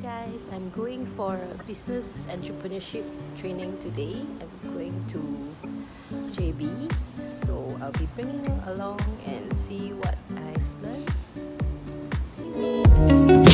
guys, I'm going for a business entrepreneurship training today. I'm going to JB, so I'll be bringing you along and see what I've learned. See you.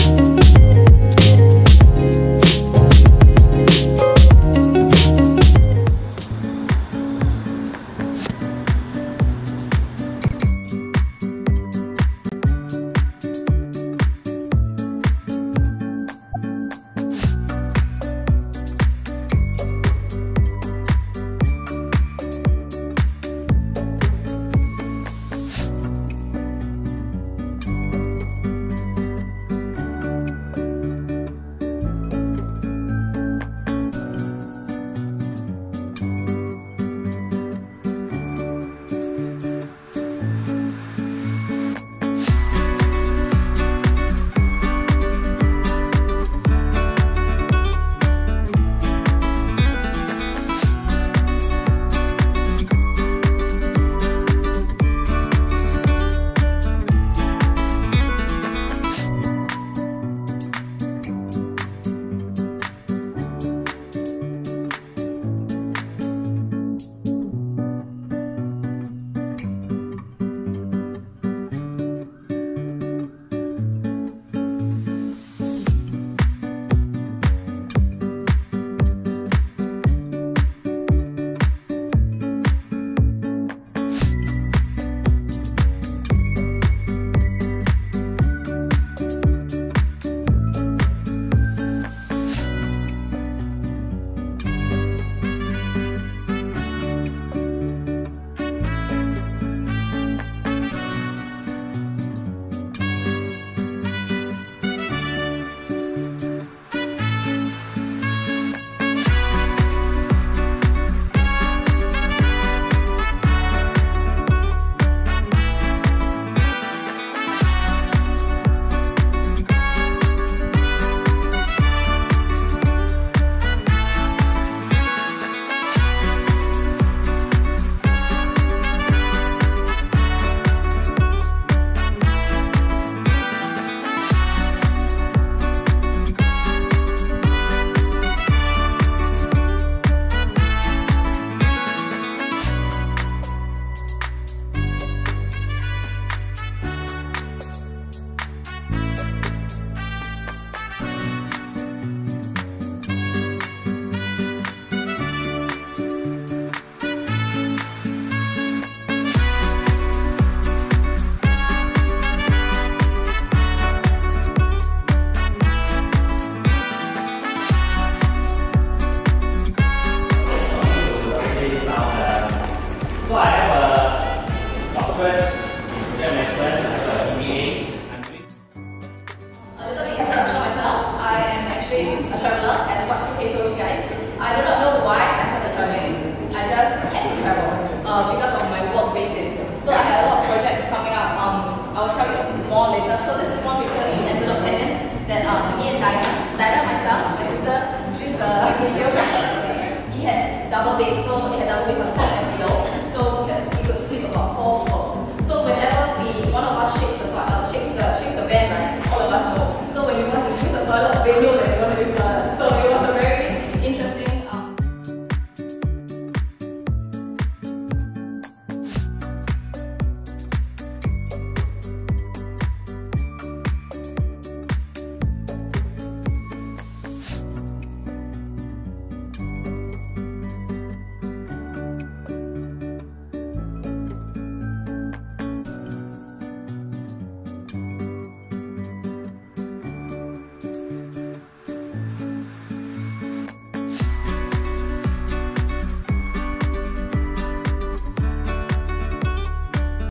A traveler, as what I told you guys. I do not know why I started traveling. I just had to travel because of my work basis. So I had a lot of projects coming up. I will tell you more later. So this is one picture in envelope pendant that me and Diana myself, my sister, she's the video. He had double beds, so he had double beds on top and below. So he could sleep about 4 people. So whenever one of us shakes the van, right, all of us know. So when we want to use the toilet, they know